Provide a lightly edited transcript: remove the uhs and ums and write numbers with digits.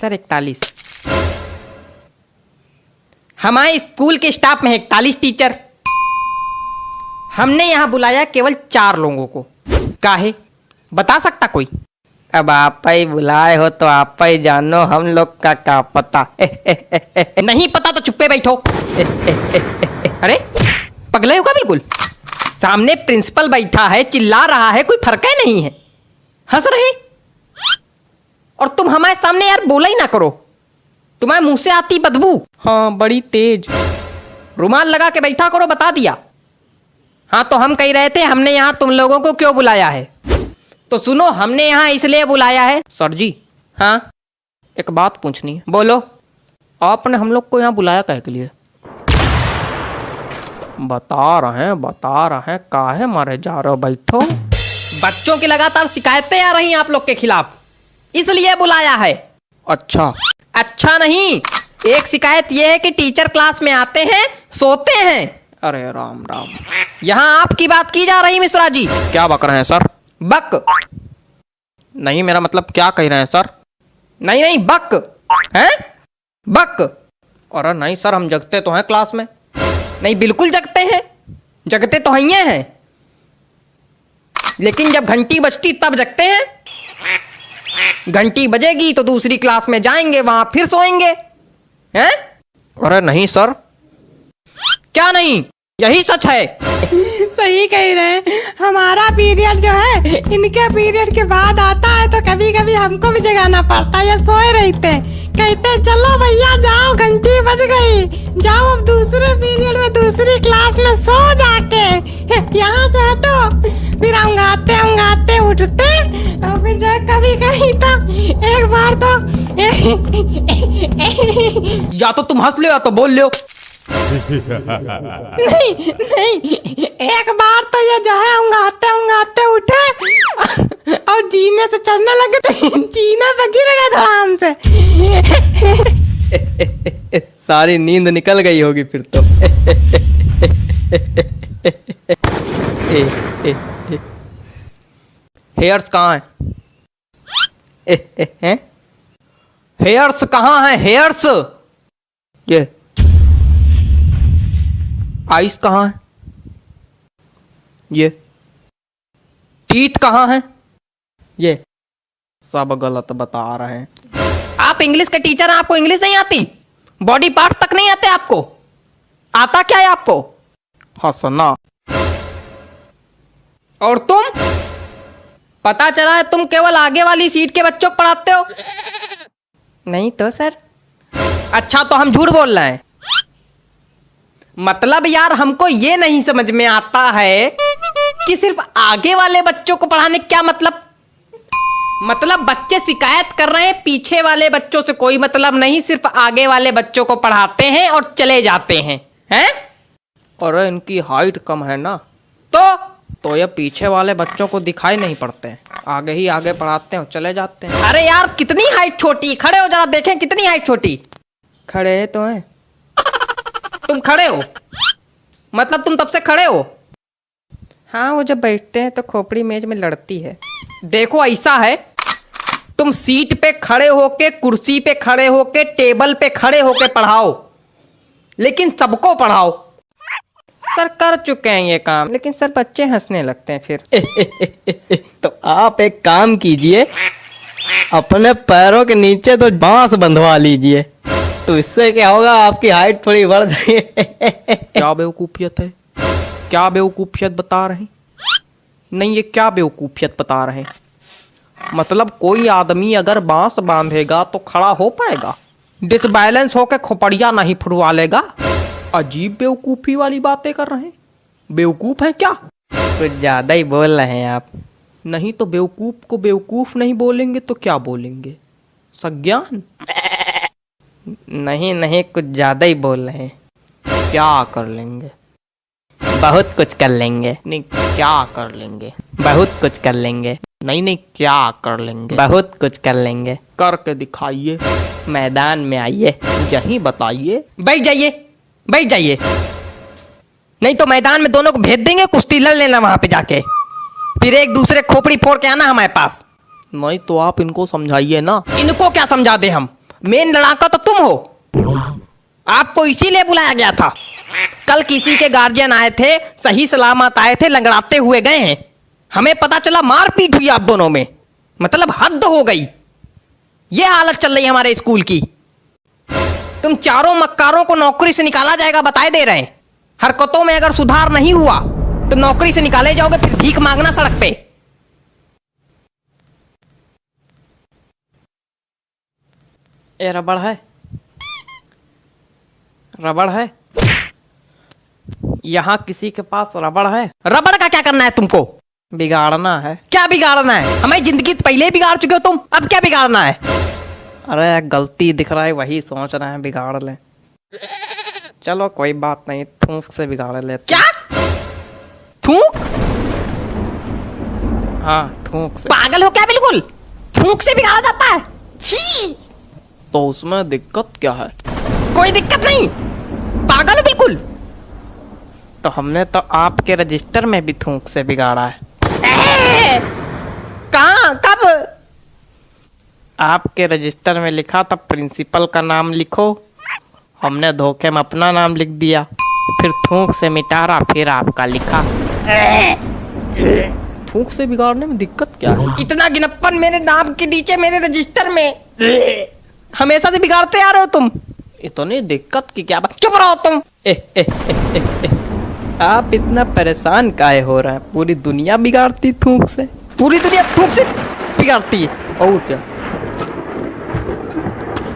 Sir 41। हमारे school के staff में 41 टीचर। हमने यहाँ बुलाया केवल 4 लोगों को। काहे बता सकता कोई? अब आप ही बुलाए हो तो आप ही जानो, हम लोग का क्या पता। नहीं पता तो चुप्पे बैठो। अरे पगले हो क्या बिल्कुल? सामने प्रिंसिपल बैठा है, चिल्ला रहा है, कोई फर्क ही नहीं है, हंस रहे। और तुम हमारे सामने यार बोला ही ना करो, तुम्हारे मुंह से आती बदबू। हाँ बड़ी तेज। रुमाल लगा के बैठा करो, बता दिया। हाँ तो हम कह रहे थे हमने यहाँ तुम लोगों को क्यों बुलाया है। तो सुनो, हमने यहाँ इसलिए बुलाया है। सर जी हाँ एक बात पूछनी है। बोलो। आपने हम लोग को यहाँ बुलाया काहे के लिए? बता रहे हैं काहे मारे जा रहे हो, बैठो। बच्चों की लगातार शिकायतें आ रही हैं आप लोग के खिलाफ, इसलिए बुलाया है। अच्छा नहीं, एक शिकायत यह है कि टीचर क्लास में आते हैं, सोते हैं। अरे राम राम, यहाँ आपकी बात की जा रही मिश्रा जी। क्या बक रहे हैं सर? बक नहीं, मेरा मतलब क्या कह रहे हैं सर? नहीं बक हैं, बक। अरे नहीं सर, हम जगते तो हैं क्लास में। नहीं बिल्कुल जगते हैं, जगते तो हैं, लेकिन जब घंटी बजती तब जगते हैं। घंटी बजेगी तो दूसरी क्लास में जाएंगे, वहां फिर सोएंगे हैं? अरे नहीं सर। क्या नहीं, यही सच है। सही कह रहे हैं। हमारा पीरियड जो है इनके पीरियड के बाद आता है, तो कभी कभी हमको भी जगाना पड़ता है। ये सोए रहते, कहते चलो भैया जाओ, घंटी बज गई, जाओ अब दूसरे पीरियड में दूसरी क्लास में सो जाके। यहाँ से हटो, फिर अंगाते उठते, और फिर जो है कभी कभी तो एक बार तो या तो तुम हंस लो या तो बोल लो। नहीं, एक बार तो ये जो है उंगाते उठे और जीने से चढ़ने लगे, तो जीने पे गिर गए धड़ाम से। सारी नींद निकल गई होगी फिर तो। हेयर्स कहाँ हैं? हेयर्स कहाँ हैं? हेयर्स ये आइस कहाँ है? ये टीथ कहाँ है? ये सब गलत बता रहे हैं। आप इंग्लिश के टीचर हैं, आपको इंग्लिश नहीं आती? बॉडी पार्ट्स तक नहीं आते आपको? आता क्या है आपको? हंसना। और तुम, पता चला है तुम केवल आगे वाली सीट के बच्चों को पढ़ाते हो। नहीं तो सर। अच्छा तो हम झूठ बोल रहे हैं? मतलब यार हमको ये नहीं समझ में आता है कि सिर्फ आगे वाले बच्चों को पढ़ाने क्या मतलब बच्चे शिकायत कर रहे हैं, पीछे वाले बच्चों से कोई मतलब नहीं, सिर्फ आगे वाले बच्चों को पढ़ाते हैं और चले जाते हैं। और इनकी हाइट कम है ना, तो ये पीछे वाले बच्चों को दिखाई नहीं पड़ते, आगे ही आगे पढ़ाते हैं और चले जाते हैं। अरे यार कितनी हाइट छोटी, खड़े हो जरा देखें कितनी हाइट छोटी। खड़े तो हैं। तुम खड़े हो मतलब तुम तब से खड़े हो? हाँ वो जब बैठते हैं तो खोपड़ी मेज में लड़ती है। देखो ऐसा है, तुम सीट पे खड़े होके, कुर्सी पे खड़े होके, टेबल पे खड़े होके पढ़ाओ, लेकिन सबको पढ़ाओ। सर कर चुके हैं ये काम, लेकिन सर बच्चे हंसने लगते हैं फिर। तो आप एक काम कीजिए, अपने पैरों के नीचे तो बांस बंधवा लीजिए, तो इससे क्या होगा, आपकी हाइट थोड़ी बढ़ जाएगी। क्या बेवकूफियत है, क्या बेवकूफियत बता रहे हैं? नहीं ये क्या बेवकूफियत बता रहे हैं? मतलब कोई आदमी अगर बांस बांधेगा तो खड़ा हो पाएगा, डिसबैलेंस होकर खोपड़िया नहीं फुड़वा लेगा। अजीब बेवकूफी वाली बातें कर रहे हैं। बेवकूफ है क्या? कुछ ज्यादा ही बोल रहे हैं आप। नहीं तो बेवकूफ को बेवकूफ नहीं बोलेंगे तो क्या बोलेंगे? सज्ञान? नहीं कुछ ज्यादा ही बोल रहे हैं। क्या कर लेंगे? बहुत कुछ कर लेंगे। नहीं क्या कर लेंगे? बहुत कुछ कर लेंगे। नहीं क्या कर लेंगे? बहुत कुछ कर लेंगे। करके दिखाइए, मैदान में आइए, यहीं बताइए। बैठ जाइए, नहीं तो मैदान में दोनों को भेज देंगे, कुश्ती लड़ लेना वहां पे जाके, फिर एक दूसरे खोपड़ी फोड़ के आना हमारे पास। नहीं तो आप इनको समझाइए ना। इनको क्या समझा दे हम? मेन लड़ाका तो तुम हो। आपको इसीलिए बुलाया गया था। कल किसी के गार्जियन आए थे, सही सलामत आए थे, लंगड़ाते हुए गए हैं। हमें पता चला मारपीट हुई आप दोनों में। मतलब हद हो गई। ये हालत चल रही है हमारे स्कूल की। तुम चारों मक्कारों को नौकरी से निकाला जाएगा, बताए दे रहे हैं। हरकतों में अगर सुधार नहीं हुआ तो नौकरी से निकाले जाओगे, फिर भीख मांगना सड़क पे। ये रबड़ है, रबड़ है। यहां किसी के पास रबड़ है? रबड़ का क्या करना है तुमको? बिगाड़ना है। क्या बिगाड़ना है? हमारी जिंदगी पहले ही बिगाड़ चुके हो तुम, अब क्या बिगाड़ना है? अरे गलती दिख रहा है, वही सोच रहे हैं बिगाड़ ले। चलो कोई बात नहीं, थूक से बिगाड़ ले। क्या थूक? हाँ थूक से। पागल हो क्या बिल्कुल? थूक से बिगाड़ा जाता है? छी! तो उसमें दिक्कत क्या है? कोई दिक्कत नहीं, पागल हो बिल्कुल। तो हमने तो आपके रजिस्टर में भी थूक से बिगाड़ा है। कहाँ? कब? आपके रजिस्टर में लिखा था प्रिंसिपल का नाम लिखो, हमने धोखे में अपना नाम लिख दिया, फिर थूक से मिटारा, फिर आपका लिखा। थूक से बिगाड़ने में दिक्कत क्या है? इतना गिनप्पन मेरे नाम के नीचे मेरे रजिस्टर में हमेशा से बिगाड़ते आ रहे हो तुम। इतनी दिक्कत की क्या बात? चुप रहो तुम। आप इतना परेशान काहे हो रहे हैं? पूरी दुनिया बिगाड़ती थूक से, पूरी दुनिया थूक से बिगाड़ती है। और क्या?